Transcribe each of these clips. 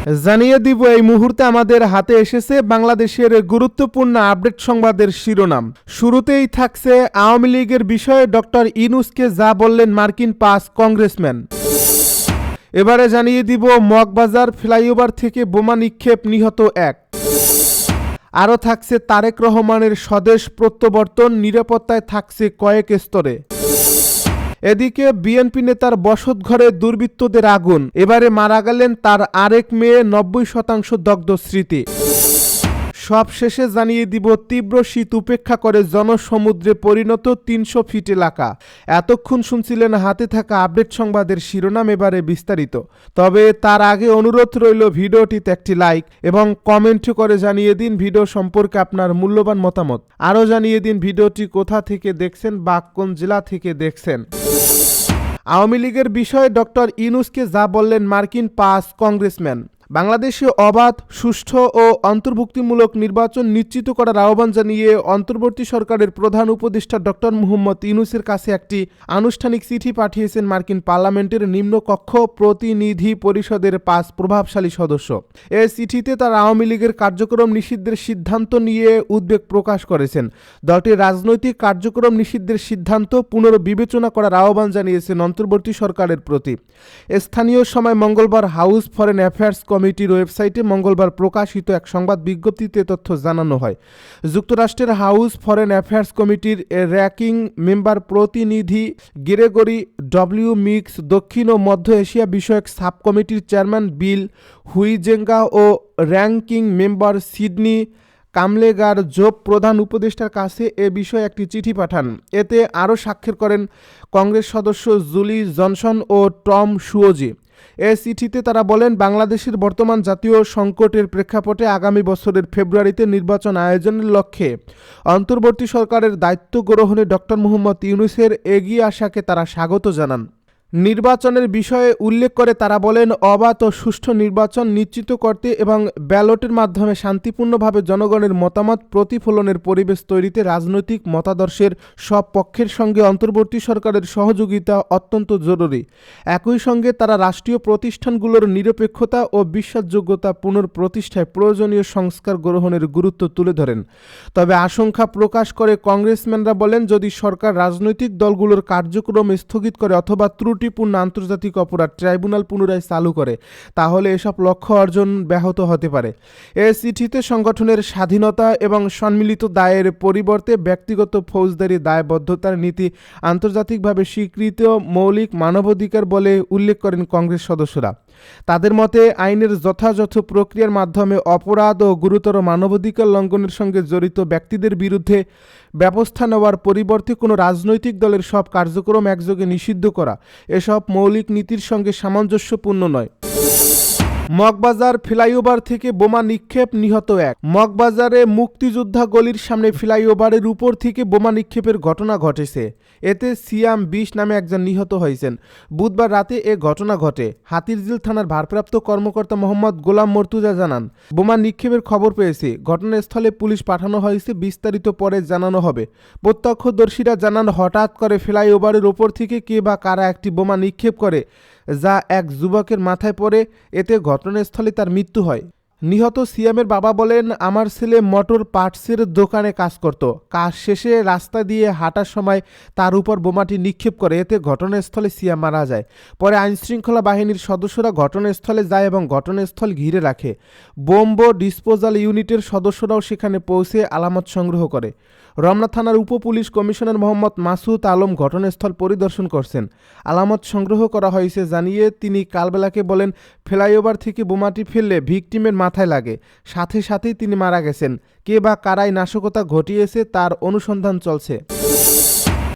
জানিয়ে দিব এই মুহূর্তে আমাদের হাতে এসেছে বাংলাদেশের গুরুত্বপূর্ণ আপডেট সংবাদের শিরোনাম। শুরুতেই থাকছে আওয়ামী লীগের বিষয়ে ডক্টর ইউনূসকে যা বললেন মার্কিন ৫ কংগ্রেসম্যান। এবারে জানিয়ে দিব মগবাজার ফ্লাইওভার থেকে বোমা নিক্ষেপ, নিহত ১। আরও থাকছে তারেক রহমানের স্বদেশ প্রত্যাবর্তন, নিরাপত্তায় থাকছে কয়েক স্তরে। এদিকে বিএনপি নেতার বসতঘরে দুর্বৃত্তদের আগুন, এবারে মারা গেলেন তার আরেক মেয়ে, ৯০% দগ্ধ স্মৃতি। সব শেষে জানিয়ে দিব তীব্র শীত উপেক্ষা করে জনসমুদ্রে পরিণত ৩০০ ফিট এলাকা। এতক্ষণ শুনছিলেন হাতে থাকা আপডেট সংবাদের শিরোনাম, এবারে বিস্তারিত। তবে তার আগে অনুরোধ রইল ভিডিওটিতে একটি লাইক এবং কমেন্ট করে জানিয়ে দিন ভিডিও সম্পর্কে আপনার মূল্যবান মতামত। আরও জানিয়ে দিন ভিডিওটি কোথা থেকে দেখছেন বা কোন জেলা থেকে দেখছেন। আওয়ামী লীগের বিষয়ে ডক্টর ইউনূসকে যা বললেন মার্কিন ৫ কংগ্রেসম্যান। বাংলাদেশে অবাধ, সুষ্ঠু ও অন্তর্ভুক্তিমূলক নির্বাচন নিশ্চিত করার আহ্বান জানিয়ে অন্তর্বর্তী সরকারের প্রধান উপদেষ্টা ডক্টর মুহাম্মদ ইউনূসের কাছে একটি আনুষ্ঠানিক চিঠি পাঠিয়েছেন মার্কিন পার্লামেন্টের নিম্নকক্ষ প্রতিনিধি পরিষদের ৫ প্রভাবশালী সদস্য। এই চিঠিতে তারা আওয়ামী লীগের কার্যক্রম নিষিদ্ধের সিদ্ধান্ত নিয়ে উদ্বেগ প্রকাশ করেছেন। দলটির রাজনৈতিক কার্যক্রম নিষিদ্ধের সিদ্ধান্ত পুনর্বিবেচনা করার আহ্বান জানিয়েছেন অন্তর্বর্তী সরকারের প্রতি। স্থানীয় সময় মঙ্গলবার হাউস ফরেন অ্যাফেয়ার্স কমিটির ওয়েবসাইটে মঙ্গলবার প্রকাশিত এক সংবাদ বিজ্ঞপ্তিতে তথ্য জানানো হয়। যুক্তরাষ্ট্রের হাউস ফরেন অ্যাফেয়ার্স কমিটির র্যাঙ্কিং মেম্বার প্রতিনিধি গ্রেগরি ডব্লিউ মিক্স, দক্ষিণ ও মধ্য এশিয়া বিষয়ক সাব কমিটির চেয়ারম্যান বিল হুইজেঙ্গা ও র্যাঙ্কিং মেম্বার সিডনি কামলেগার জোব প্রধান উপদেষ্টার কাছে এ বিষয়ে একটি চিঠি পাঠান। এতে আরও স্বাক্ষর করেন কংগ্রেস সদস্য জুলি জনসন ও টম শুওজি। এ চিঠিতে তারা বলেন, বাংলাদেশের বর্তমান জাতীয় সংকটের প্রেক্ষাপটে আগামী বছরের ফেব্রুয়ারিতে নির্বাচন আয়োজনের লক্ষ্যে অন্তর্বর্তী সরকারের দায়িত্ব গ্রহণে ডক্টর মুহাম্মদ ইউনূসের এগিয়ে আসাকে তারা স্বাগত জানান। নির্বাচনের বিষয়ে উল্লেখ করে তারা বলেন, অবাধ ও সুষ্ঠু নির্বাচন নিশ্চিত করতে এবং ব্যালটের মাধ্যমে শান্তিপূর্ণভাবে জনগণের মতামত প্রতিফলনের পরিবেশ তৈরিতে রাজনৈতিক মতাদর্শের সব পক্ষের সঙ্গে অন্তর্বর্তী সরকারের সহযোগিতা অত্যন্ত জরুরি। একই সঙ্গে তারা রাষ্ট্রীয় প্রতিষ্ঠানগুলোর নিরপেক্ষতা ও বিশ্বাসযোগ্যতা পুনঃপ্রতিষ্ঠায় প্রয়োজনীয় সংস্কার গ্রহণের গুরুত্ব তুলে ধরেন। তবে আশঙ্কা প্রকাশ করে কংগ্রেসম্যানরা বলেন, যদি সরকার রাজনৈতিক দলগুলোর কার্যক্রম স্থগিত করে অথবা ত্রুটিপূর্ণ আন্তর্জাতিক অপরাধ ট্রাইব্যুনাল পুনরায় চালু করে, তাহলে এসব লক্ষ্য অর্জন ব্যাহত হতে পারে। এ চিঠিতে সংগঠনের স্বাধীনতা এবং সম্মিলিত দায়ের পরিবর্তে ব্যক্তিগত ফৌজদারি দায়বদ্ধতার নীতি আন্তর্জাতিকভাবে স্বীকৃত মৌলিক মানবাধিকার বলে উল্লেখ করেন কংগ্রেস সদস্যরা। তাদের মতে আইনের যথাযথ প্রক্রিয়ার মাধ্যমে অপরাধ ও গুরুতর মানবাধিকার লঙ্ঘনের সঙ্গে জড়িত ব্যক্তিদের বিরুদ্ধে ব্যবস্থা নেওয়ার পরিবর্তে কোনো রাজনৈতিক দলের সব কার্যক্রম একযোগে নিষিদ্ধ করা এসব মৌলিক নীতির সঙ্গে সামঞ্জস্যপূর্ণ নয়। মগবাজার ফ্লাইওভার থেকে বোমা নিক্ষেপ, নিহত ১। মগবাজারে মুক্তিযোদ্ধা গলির সামনে ফ্লাইওভারের উপর থেকে বোমা নিক্ষেপের ঘটনা ঘটেছে। এতে সিয়াম ২০ নামে একজন নিহত হয়েছেন। বুধবার রাতে এ ঘটনা ঘটে। হাতিরঝিল থানার ভারপ্রাপ্ত কর্মকর্তা মোহাম্মদ গোলাম মর্তুজা জানান, বোমা নিক্ষেপের খবর পেয়েছি, ঘটনাস্থলে পুলিশ পাঠানো হয়েছে, বিস্তারিত পরে জানানো হবে। প্রত্যক্ষদর্শীরা জানান, হঠাৎ করে ফ্লাইওভারের ওপর থেকে কে বা কারা একটি বোমা নিক্ষেপ করে, যা এক যুবকের মাথায় পড়ে। এতে ঘটনাস্থলে তার মৃত্যু হয়। নিহত সিয়ামের বাবা বলেন, আমার ছেলে মোটর পার্টসের দোকানে কাজ করত। কাজ শেষে রাস্তা দিয়ে হাঁটার সময় তার উপর বোমাটি নিক্ষেপ করে। এতে ঘটনাস্থলে সিয়াম মারা যায়। পরে আইনশৃঙ্খলা বাহিনীর সদস্যরা ঘটনাস্থলে যায় এবং ঘটনাস্থল ঘিরে রাখে। বোম্ব ডিসপোজাল ইউনিটের সদস্যরাও সেখানে পৌঁছে আলামত সংগ্রহ করে। রমনা থানার উপপুলিশ কমিশনার মোহাম্মদ মাসুদ আলম ঘটনাস্থল পরিদর্শন করছেন। আলামত সংগ্রহ করা হয়েছে জানিয়ে তিনি কালবেলাকে বলেন, ফ্লাইওভার থেকে বোমাটি ফেললে ভিকটিমের মাথায় লাগে, সাথে সাথেই তিনি মারা গেছেন। কে বা কারাই নাশকতা ঘটিয়েছে তার অনুসন্ধান চলছে।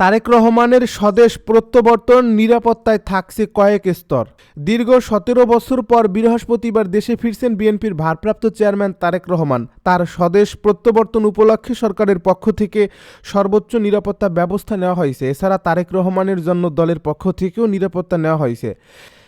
তারেক রহমানের স্বদেশ প্রত্যাবর্তন, নিরাপত্তায় থাকছে কয়েক স্তর। দীর্ঘ ১৭ বছর পর বৃহস্পতিবার দেশে ফিরছেন বিএনপির ভারপ্রাপ্ত চেয়ারম্যান তারেক রহমান। তার স্বদেশ প্রত্যাবর্তন উপলক্ষে সরকারের পক্ষ থেকে সর্বোচ্চ নিরাপত্তা ব্যবস্থা নেওয়া হয়েছে। এছাড়া তারেক রহমানের জন্য দলের পক্ষ থেকেও নিরাপত্তা নেওয়া হয়েছে।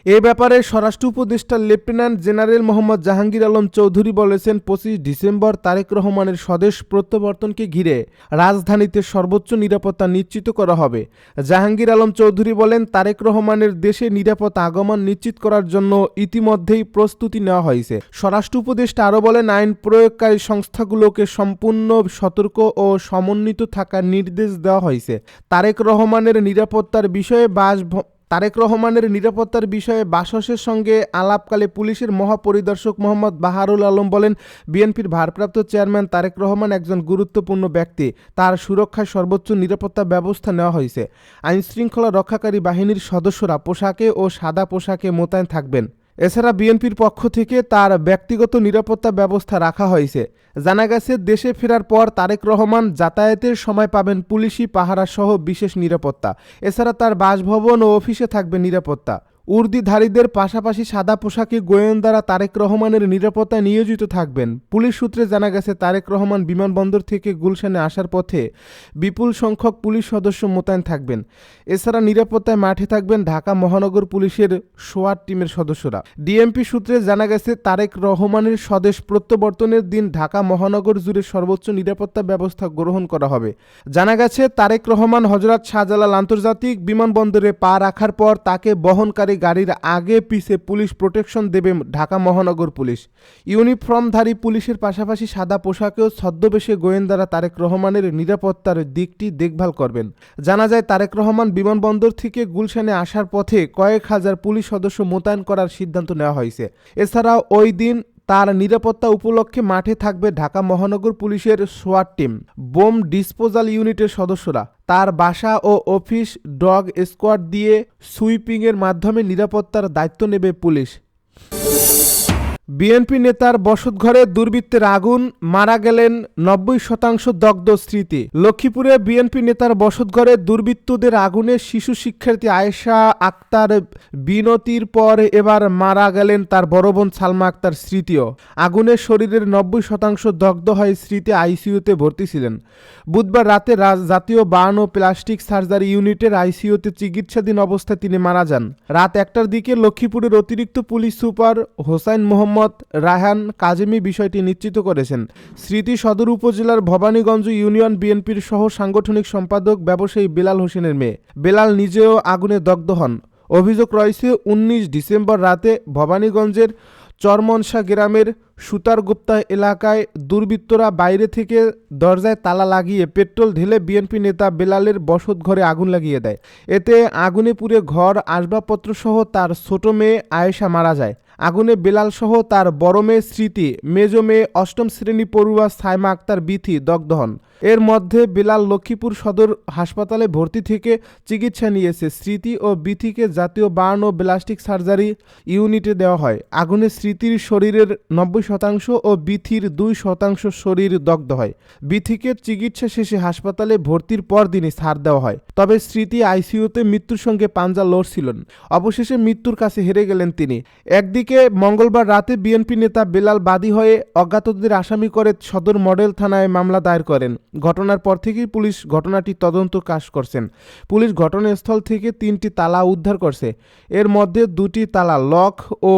এ ব্যাপারে স্বরাষ্ট্র উপদেষ্টা লেফটেন্যান্ট জেনারেল মোহাম্মদ জাহাঙ্গীর আলম চৌধুরী বলেছেন, 25 ডিসেম্বর তারেক রহমানের স্বদেশ প্রত্যাবর্তনকে ঘিরে রাজধানীতে সর্বোচ্চ নিরাপত্তা নিশ্চিত করা হবে। জাহাঙ্গীর আলম চৌধুরী বলেন, তারেক রহমানের দেশে নিরাপদ আগমন নিশ্চিত করার জন্য ইতিমধ্যেই প্রস্তুতি নেওয়া হয়েছে। স্বরাষ্ট্র উপদেষ্টা আরও বলেন, আইন প্রয়োগকারী সংস্থাগুলোকে সম্পূর্ণ সতর্ক ও সমন্বিত থাকার নির্দেশ দেওয়া হয়েছে। তারেক রহমানের নিরাপত্তার বিষয়ে বাসসের সঙ্গে আলাপকালে পুলিশের মহাপরিদর্শক মোহাম্মদ বাহারুল আলম বলেন, বিএনপির ভারপ্রাপ্ত চেয়ারম্যান তারেক রহমান একজন গুরুত্বপূর্ণ ব্যক্তি। তার সুরক্ষায় সর্বোচ্চ নিরাপত্তা ব্যবস্থা নেওয়া হয়েছে। আইনশৃঙ্খলা রক্ষাকারী বাহিনীর সদস্যরা পোশাকে ও সাদা পোশাকে মোতায়েন থাকবেন। এছাড়া বিএনপির পক্ষ থেকে তার ব্যক্তিগত নিরাপত্তা ব্যবস্থা রাখা হয়েছে। জানা গেছে, দেশে ফেরার পর তারেক রহমান যাতায়াতের সময় পাবেন পুলিশি পাহারা সহ বিশেষ নিরাপত্তা। এছাড়া তার বাসভবন ও অফিসে থাকবে নিরাপত্তা। উর্দিধারীদের পাশাপাশি সাদা পোশাকে গোয়েন্দারা তারেক রহমানের নিরাপত্তায় নিয়োজিত থাকবেন। পুলিশ সূত্রে জানা গেছে, তারেক রহমান বিমানবন্দর থেকে গুলশানে আসার পথে বিপুল সংখ্যক পুলিশ সদস্য মোতায়েন থাকবেন। এছাড়া নিরাপত্তায় মাঠে থাকবেন ঢাকা মহানগর পুলিশের সোয়াট টিমের সদস্যরা। ডিএমপি সূত্রে জানা গেছে, তারেক রহমানের স্বদেশ প্রত্যাবর্তনের দিন ঢাকা মহানগর জুড়ে সর্বোচ্চ নিরাপত্তা ব্যবস্থা গ্রহণ করা হবে। জানা গেছে, তারেক রহমান হযরত শাহজালাল আন্তর্জাতিক বিমানবন্দরে পা রাখার পর তাকে বহনকারী গাড়ির আগে পিছে পুলিশ প্রোটেকশন দেবে ঢাকা মহানগর পুলিশ। ইউনিফর্মধারী পুলিশের পাশাপাশি সাদা পোশাকেও ছদ্মবেশে গোয়েন্দারা তারেক রহমানের নিরাপত্তার দিকটি দেখভাল করবেন। জানা যায়, তারেক রহমান বিমানবন্দর থেকে গুলশানে আসার পথে কয়েক হাজার পুলিশ সদস্য মোতায়েন করার সিদ্ধান্ত নেওয়া হয়েছে। এছাড়াও ওই দিন তার নিরাপত্তা উপলক্ষে মাঠে থাকবে ঢাকা মহানগর পুলিশের সোয়াট টিম, বোম ডিসপোজাল ইউনিটের সদস্যরা। তার বাসা ও অফিস ডগ স্কোয়াড দিয়ে সুইপিংয়ের মাধ্যমে নিরাপত্তার দায়িত্ব নেবে পুলিশ। বিএনপি নেতার বসতঘরে দুর্বৃত্তের আগুন, মারা গেলেন 90% দগ্ধ স্মৃতি। লক্ষ্মীপুরে বিএনপি নেতার বসতঘরে দুর্বৃত্তদের আগুনে শিশু শিক্ষার্থী আয়েশা আক্তার বিনতির পর এবার মারা গেলেন তার বড় বোন সালমা আক্তার স্মৃতিও। আগুনে শরীরের 90% দগ্ধ হয়ে স্মৃতি আইসিইউতে ভর্তি ছিলেন। বুধবার রাতে জাতীয় বার্ন ও প্লাস্টিক সার্জারি ইউনিটের আইসিইউতে চিকিৎসাধীন অবস্থায় তিনি মারা যান। রাত 1টার দিকে লক্ষ্মীপুরের অতিরিক্ত পুলিশ সুপার হোসাইন মোহাম্মদ রায়হান কাজেমি বিষয়টি নিশ্চিত করেছেন। স্মৃতি সদর উপজেলার ভবানীগঞ্জ ইউনিয়ন বিএনপির সহ সাংগঠনিক সম্পাদক ব্যবসায়ী বেলাল হোসেনের মেয়ে। বেলাল নিজেও আগুনে দগ্ধ হন। অভিযোগ রয়েছে, 19 ডিসেম্বর রাতে ভবানীগঞ্জের চরমনসা গ্রামের সুতারগুপ্তা এলাকায় দুর্বৃত্তরা বাইরে থেকে দরজায় তালা লাগিয়ে পেট্রোল ঢেলে বিএনপি নেতা বেলালের বসতঘরে আগুন লাগিয়ে দেয়। এতে আগুনে পুড়ে ঘর, আসবাবপত্রসহ তার ছোট মেয়ে আয়েশা মারা যায়। আগুনে বেলাল সহ তার বড় মেয়ে স্মৃতি, মেজ মেয়ে 8ম শ্রেণী পড়ুয়া সাইমা আক্তার বিথি দগ্ধ হন। এর মধ্যে বেলাল লক্ষ্মীপুর সদর হাসপাতালে ভর্তি থেকে চিকিৎসা নিয়েছে। স্মৃতি ও বিথিকে জাতীয় বার্ন ও প্লাস্টিক সার্জারি ইউনিটে দেওয়া হয়। আগুনে স্মৃতির শরীরের 90% ও বিথির 2% শরীর দগ্ধ হয়। বিথিকে চিকিৎসা শেষে হাসপাতালে ভর্তির পর দিনই ছাড় দেওয়া হয়। তবে স্মৃতি আইসিইউতে মৃত্যুর সঙ্গে পাঞ্জা লড়ছিলেন। অবশেষে মৃত্যুর কাছে হেরে গেলেন তিনি। একদিকে মঙ্গলবার রাতে বিএনপি নেতা বেলাল বাদী হয়ে অজ্ঞাতদের আসামি করে সদর মডেল থানায় মামলা দায়ের করেন। ঘটনার পর থেকেই পুলিশ ঘটনাটি তদন্ত কাজ করছেন। পুলিশ ঘটনাস্থল থেকে 3টি তালা উদ্ধার করছে। এর মধ্যে 2টি তালা লক ও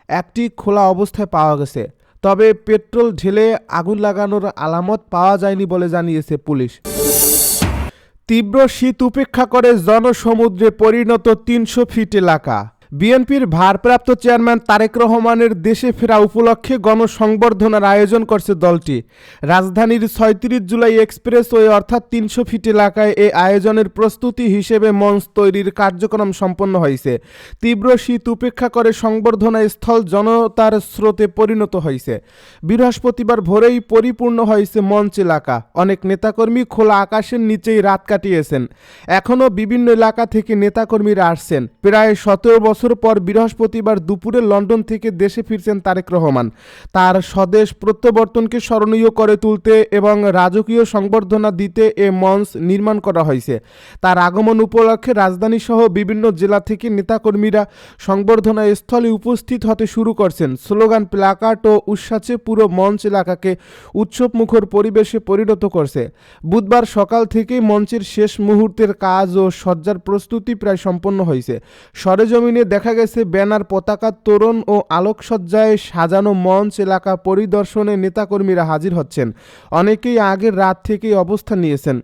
একটি খোলা অবস্থায় পাওয়া গেছে। তবে পেট্রোল ঢেলে আগুন লাগানোর আলামত পাওয়া যায়নি বলে জানিয়েছে পুলিশ। তীব্র শীত উপেক্ষা করে জনসমুদ্রে পরিণত 300 ফিট এলাকা। বিএনপির ভারপ্রাপ্ত চেয়ারম্যান তারেক রহমানের দেশে ফেরা উপলক্ষে গণসংবর্ধনার আয়োজন করছে দলটি। রাজধানীর 36 জুলাই এক্সপ্রেসওয়ে অর্থাৎ 300 ফিট এলাকায় এই আয়োজনের প্রস্তুতি হিসেবে মঞ্চ তৈরির কার্যক্রম সম্পন্ন হয়েছে। তীব্র শীত উপেক্ষা করে সংবর্ধনা স্থল জনতার স্রোতে পরিণত হয়েছে। বৃহস্পতিবার ভোরেই পরিপূর্ণ হয়েছে মঞ্চ এলাকা। অনেক নেতাকর্মী খোলা আকাশের নিচেই রাত কাটিয়েছেন। এখনও বিভিন্ন এলাকা থেকে নেতাকর্মীরা আসছেন। প্রায় 17 বছর পর বৃহস্পতিবার দুপুরে লন্ডন থেকে দেশে ফিরছেন তারেক রহমান। তার স্বদেশ প্রত্যাবর্তনকে স্মরণীয় করে তুলতে এবং রাজকীয় সংবর্ধনা দিতে এ মঞ্চ নির্মাণ করা হয়েছে। তার আগমন উপলক্ষে রাজধানী সহ বিভিন্ন জেলা থেকে নেতাকর্মীরা সংবর্ধনা স্থলে উপস্থিত হতে শুরু করছেন। স্লোগান, প্ল্যাকার্ড ও উচ্ছ্বাসে পুরো মঞ্চ এলাকাকে উৎসবমুখর পরিবেশে পরিণত করছে। বুধবার সকাল থেকেই মঞ্চের শেষ মুহূর্তের কাজ ও সজ্জার প্রস্তুতি প্রায় সম্পন্ন হয়েছে। সরেজমিনে দেখা গেছে ব্যানার, পতাকা, তোরণ ও আলোকসজ্জায় সাজানো মঞ্চ এলাকা পরিদর্শনে নেতাকর্মীরা হাজির হচ্ছেন। অনেকেই আগের রাত থেকেই অবস্থান নিয়েছেন।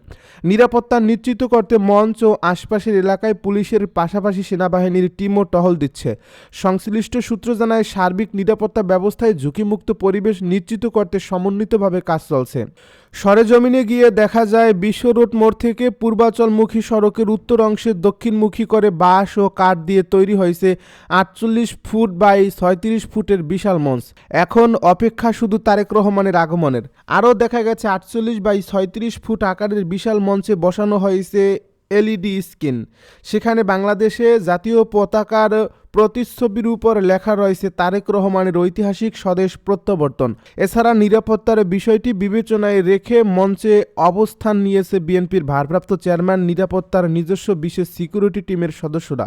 নিরাপত্তা নিশ্চিত করতে মঞ্চ ও আশপাশের এলাকায় পুলিশের পাশাপাশি সেনাবাহিনীর টিমও টহল দিচ্ছে। সংশ্লিষ্ট সূত্র জানায়, সার্বিক নিরাপত্তা ব্যবস্থায় ঝুঁকিমুক্ত পরিবেশ নিশ্চিত করতে সমন্বিতভাবে কাজ চলছে। সরেজমিনে গিয়ে দেখা যায়, বিশ্ব রোড মোড় থেকে পূর্বাচলমুখী সড়কের উত্তর অংশে দক্ষিণমুখী করে বাঁশ ও কাঠ দিয়ে তৈরি হয়েছে 48 ফুট বাই 36 ফুটের বিশাল মঞ্চ। এখন অপেক্ষা শুধু তারেক রহমানের আগমনের। আরও দেখা গেছে 48 বাই 36 ফুট আকারের বিশাল মঞ্চে বসানো হয়েছে এলইডি স্ক্রিন। সেখানে বাংলাদেশে জাতীয় পতাকার প্রতিচ্ছবির উপর লেখা রয়েছে তারেক রহমানের ঐতিহাসিক স্বদেশ প্রত্যাবর্তন। এছাড়া নিরাপত্তার বিষয়টি বিবেচনায় রেখে মঞ্চে অবস্থান নিয়েছে বিএনপির ভারপ্রাপ্ত চেয়ারম্যান, নিরাপত্তার নিজস্ব বিশেষ সিকিউরিটি টিমের সদস্যরা।